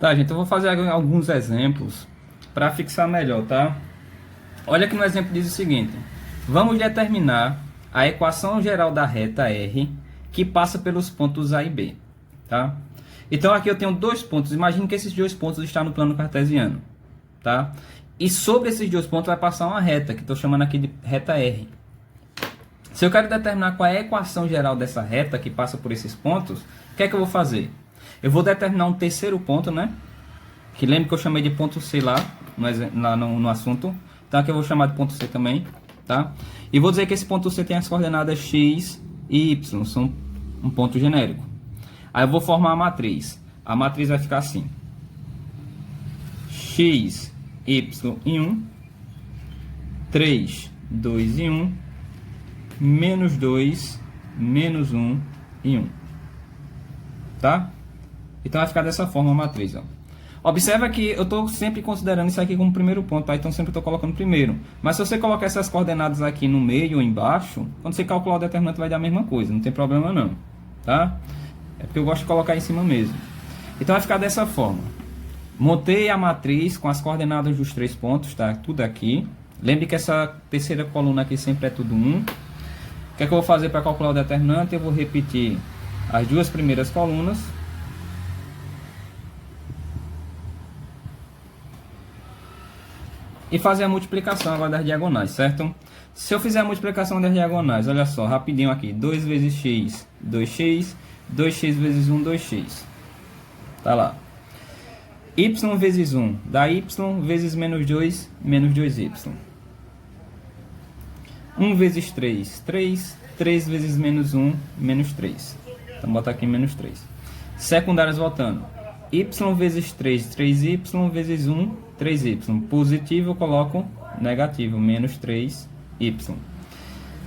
Tá, gente, eu vou fazer alguns exemplos para fixar melhor, tá? Olha que no exemplo diz o seguinte: vamos determinar a equação geral da reta R que passa pelos pontos A e B, tá? Então aqui eu tenho dois pontos. Imagine que esses dois pontos estão no plano cartesiano, tá? E sobre esses dois pontos vai passar uma reta, que estou chamando aqui de reta R. Se eu quero determinar qual é a equação geral dessa reta que passa por esses pontos, o que é que eu vou fazer? Eu vou determinar um terceiro ponto, né? Que lembra que eu chamei de ponto C lá no assunto. Então aqui eu vou chamar de ponto C também, tá? E vou dizer que esse ponto C tem as coordenadas x e y, são um ponto genérico. Aí eu vou formar a matriz. A matriz vai ficar assim: x, y e 1, 3, 2 e 1, menos 2, menos 1 e 1. Tá? Então vai ficar dessa forma a matriz, ó. Observa que eu estou sempre considerando isso aqui como primeiro ponto, tá? Então sempre estou colocando primeiro. Mas se você colocar essas coordenadas aqui no meio ou embaixo, quando você calcular o determinante vai dar a mesma coisa, não tem problema não, tá? É porque eu gosto de colocar em cima mesmo. Então vai ficar dessa forma. Montei a matriz com as coordenadas dos três pontos, tá? Tudo aqui. Lembre que essa terceira coluna aqui sempre é tudo 1. O que é que eu vou fazer para calcular o determinante? Eu vou repetir as duas primeiras colunas. E fazer a multiplicação agora das diagonais, certo? Se eu fizer a multiplicação das diagonais, olha só, rapidinho aqui. 2 vezes x, 2x. 2x vezes 1, 2x. Tá lá. Y vezes 1 dá y vezes menos 2, menos 2y. 1 vezes 3, 3. 3 vezes menos 1, menos 3. Então, botar aqui menos 3. Secundárias voltando. Y vezes 3, 3y vezes 1, 3y. Positivo eu coloco negativo, menos 3y.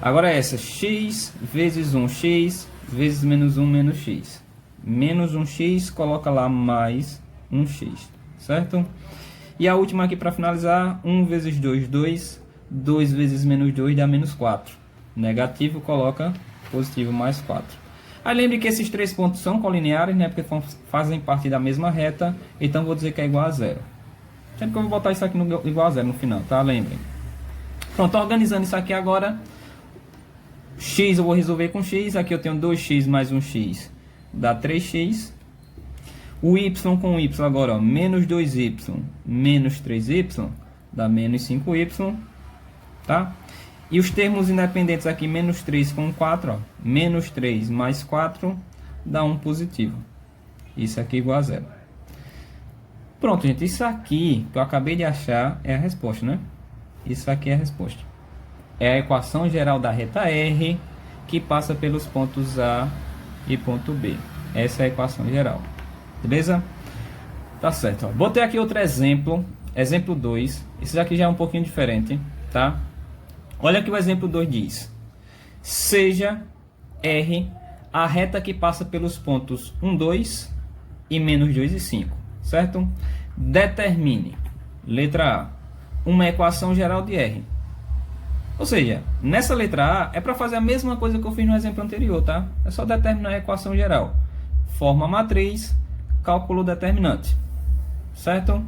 Agora essa, x vezes 1, x vezes menos 1, menos x. Menos 1x, coloca lá mais 1x, certo? E a última aqui para finalizar, 1 vezes 2, 2. 2 vezes menos 2 dá menos 4. Negativo, coloca positivo, mais 4. Aí lembre que esses três pontos são colineares, né? Porque fazem parte da mesma reta. Então vou dizer que é igual a zero. Sempre que eu vou botar isso aqui no igual a zero no final, tá? Lembrem. Pronto, organizando isso aqui agora. X eu vou resolver com x. Aqui eu tenho 2x mais 1x dá 3x. O y com y agora, ó, menos 2y menos 3y dá menos 5y. Tá? E os termos independentes aqui, menos 3 com 4, ó, menos 3 mais 4 dá 1 positivo. Isso aqui igual a zero. Pronto, gente. Isso aqui que eu acabei de achar é a resposta, né? Isso aqui é a resposta. É a equação geral da reta R que passa pelos pontos A e ponto B. Essa é a equação geral. Beleza? Tá certo. Ó. Botei aqui outro exemplo. Exemplo 2. Esse aqui já é um pouquinho diferente, tá? Olha que o exemplo 2 diz: seja R a reta que passa pelos pontos 1, 2 e menos 2 e 5, certo? Determine, letra A, uma equação geral de R. Ou seja, nessa letra A é para fazer a mesma coisa que eu fiz no exemplo anterior, tá? É só determinar a equação geral. Forma a matriz, cálculo determinante, certo?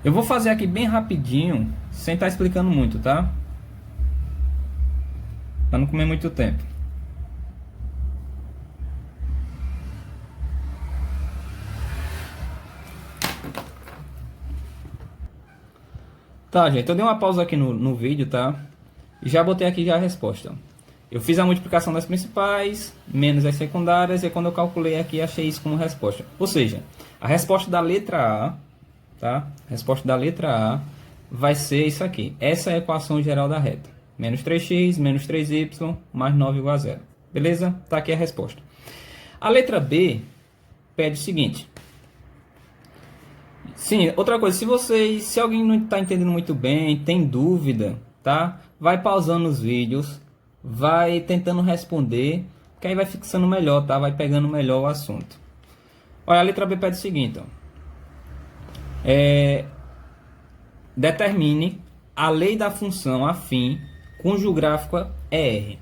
Eu vou fazer aqui bem rapidinho, sem estar explicando muito, tá? Para não comer muito tempo. Tá, gente, eu dei uma pausa aqui no vídeo, tá? E já botei aqui já a resposta. Eu fiz a multiplicação das principais, menos as secundárias, e quando eu calculei aqui, achei isso como resposta. Ou seja, a resposta da letra A, tá? A resposta da letra A vai ser isso aqui. Essa é a equação geral da reta. Menos 3x, menos 3y, mais 9 igual a zero. Beleza? Tá aqui a resposta. A letra B pede o seguinte. Sim, outra coisa, se alguém não está entendendo muito bem, tem dúvida, tá? Vai pausando os vídeos, vai tentando responder, que aí vai fixando melhor, tá? Vai pegando melhor o assunto. Olha, a letra B pede o seguinte, ó. Determine a lei da função afim cujo gráfico é R.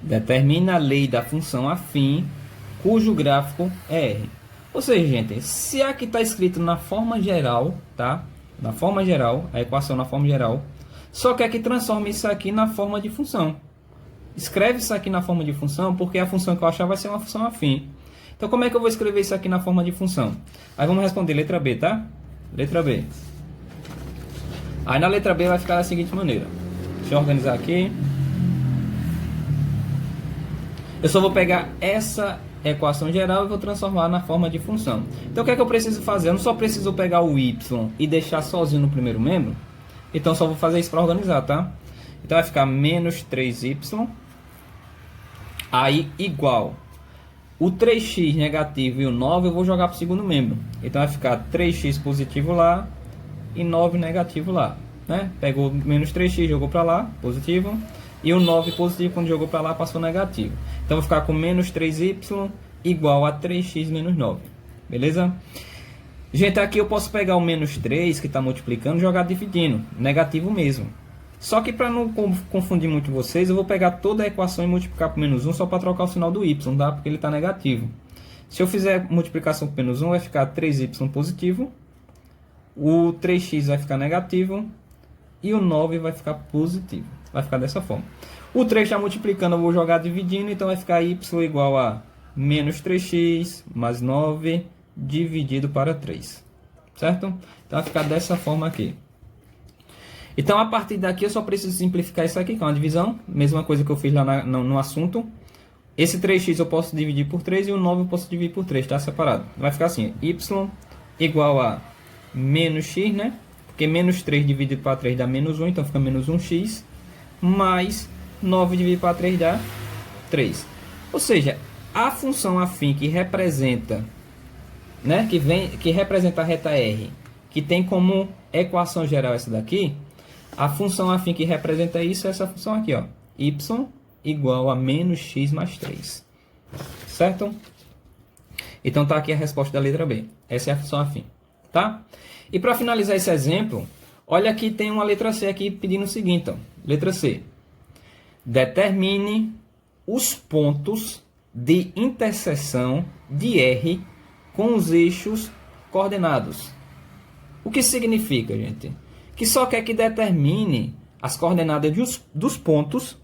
Determine a lei da função afim cujo gráfico é R. Ou seja, gente, se aqui está escrito na forma geral, tá? Na forma geral, a equação na forma geral, só quer que transforme isso aqui na forma de função. Escreve isso aqui na forma de função, porque a função que eu achar vai ser uma função afim. Então, como é que eu vou escrever isso aqui na forma de função? Aí vamos responder letra B, tá? Letra B. Aí na letra B vai ficar da seguinte maneira. Deixa eu organizar aqui. Eu só vou pegar essa equação geral e vou transformar na forma de função. Então, o que é que eu preciso fazer? Eu não só preciso pegar o y e deixar sozinho no primeiro membro. Então, só vou fazer isso para organizar, tá? Então, vai ficar menos 3y. Aí, igual. O 3x negativo e o 9 eu vou jogar para o segundo membro. Então, vai ficar 3x positivo lá e 9 negativo lá. Né? Pegou menos 3x, jogou para lá, positivo. E o 9 positivo, quando jogou para lá, passou negativo. Então, vou ficar com menos 3y igual a 3x menos 9. Beleza? Gente, aqui eu posso pegar o menos 3, que está multiplicando, e jogar dividindo. Negativo mesmo. Só que para não confundir muito vocês, eu vou pegar toda a equação e multiplicar por menos 1 só para trocar o sinal do y, tá? Porque ele está negativo. Se eu fizer multiplicação por menos 1, vai ficar 3y positivo. O 3x vai ficar negativo. E o 9 vai ficar positivo. Vai ficar dessa forma. O 3 está multiplicando, eu vou jogar dividindo. Então vai ficar y igual a menos 3x mais 9 dividido para 3. Certo? Então vai ficar dessa forma aqui. Então a partir daqui eu só preciso simplificar isso aqui, que é uma divisão. Mesma coisa que eu fiz lá no assunto. Esse 3x eu posso dividir por 3 e o 9 eu posso dividir por 3. Está separado. Vai ficar assim. Y igual a menos x, né? Porque menos 3 dividido para 3 dá menos 1. Então fica menos 1x. Mais 9 dividido para 3 dá 3. Ou seja, a função afim que representa, né, que representa a reta R, que tem como equação geral essa daqui, a função afim que representa isso é essa função aqui, ó, y igual a menos x mais 3. Certo? Então tá aqui a resposta da letra B. Essa é a função afim, tá? E para finalizar esse exemplo, olha aqui, tem uma letra C aqui pedindo o seguinte, ó. Letra C. Determine os pontos de interseção de R com os eixos coordenados. O que significa, gente? Que só quer que determine as coordenadas dos pontos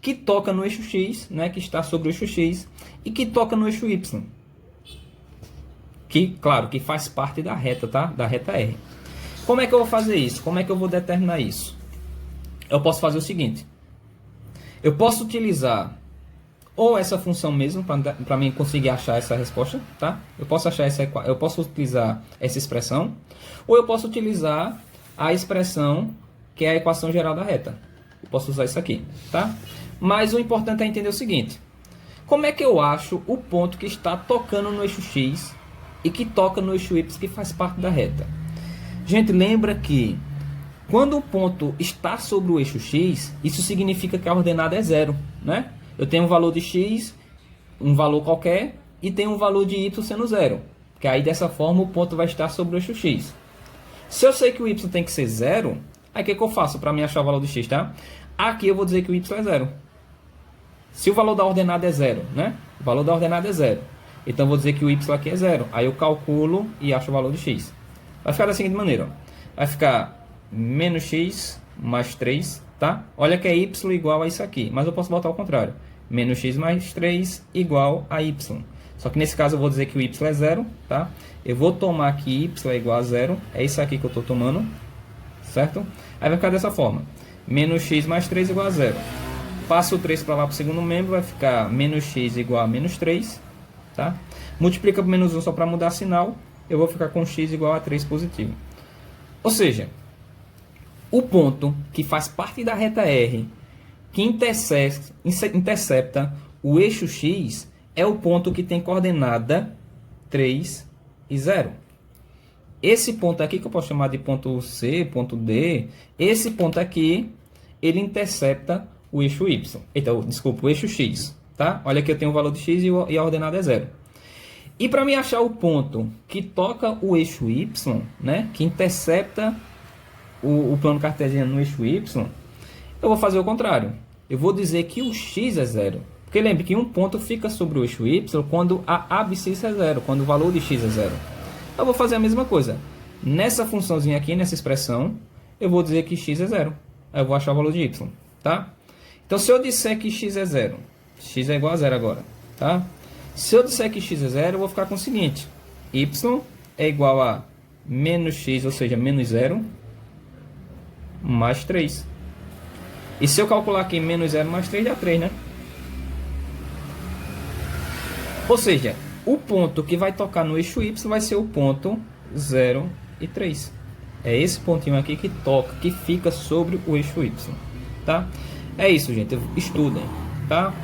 que toca no eixo X, né, que está sobre o eixo X, e que toca no eixo Y. Que, claro, que faz parte da reta, tá? Da reta R. Como é que eu vou fazer isso? Como é que eu vou determinar isso? Eu posso fazer o seguinte. Eu posso utilizar ou essa função mesmo, para mim conseguir achar essa resposta, tá? Eu posso utilizar essa expressão, ou eu posso utilizar a expressão que é a equação geral da reta. Eu posso usar isso aqui, tá? Mas o importante é entender o seguinte. Como é que eu acho o ponto que está tocando no eixo X e que toca no eixo Y, que faz parte da reta? Gente, lembra que quando o ponto está sobre o eixo X, isso significa que a ordenada é zero, né? Eu tenho um valor de X, um valor qualquer, e tenho um valor de Y sendo zero. Que aí dessa forma o ponto vai estar sobre o eixo X. Se eu sei que o Y tem que ser zero, aí o que eu faço para me achar o valor de X, tá? Aqui eu vou dizer que o Y é zero. Se o valor da ordenada é zero, né? O valor da ordenada é zero. Então eu vou dizer que o Y aqui é zero. Aí eu calculo e acho o valor de X. Vai ficar da seguinte maneira, ó. Vai ficar menos x mais 3, tá? Olha que é y igual a isso aqui, mas eu posso botar ao contrário. Menos x mais 3 igual a y. Só que nesse caso eu vou dizer que o y é zero, tá? Eu vou tomar aqui y é igual a zero, é isso aqui que eu estou tomando, certo? Aí vai ficar dessa forma. Menos x mais 3 igual a zero. Passo o 3 para lá para o segundo membro, vai ficar menos x igual a menos 3, tá? Multiplica por menos 1 só para mudar sinal, eu vou ficar com x igual a 3 positivo. Ou seja, o ponto que faz parte da reta R, que intercepta o eixo X, é o ponto que tem coordenada 3 e 0. Esse ponto aqui, que eu posso chamar de ponto C, ponto D, esse ponto aqui, ele intercepta o eixo Y. Então, desculpa, o eixo X. Tá? Olha que eu tenho o valor de X e a ordenada é 0. E para me achar o ponto que toca o eixo Y, né, que intercepta o plano cartesiano no eixo Y, eu vou fazer o contrário. Eu vou dizer que o X é 0. Porque lembre que um ponto fica sobre o eixo y quando a abscissa é zero, quando o valor de x é zero. Eu vou fazer a mesma coisa. Nessa funçãozinha aqui, nessa expressão, eu vou dizer que x é zero. Aí eu vou achar o valor de y, tá? Então, se eu disser que x é zero, x é igual a zero agora, tá? Se eu disser que x é zero, eu vou ficar com o seguinte. Y é igual a menos x, ou seja, menos zero, mais 3. E se eu calcular aqui menos 0 mais 3, dá 3, né? Ou seja, o ponto que vai tocar no eixo y vai ser o ponto 0 e 3. É esse pontinho aqui que toca, que fica sobre o eixo y, tá? É isso, gente. Estudem, tá?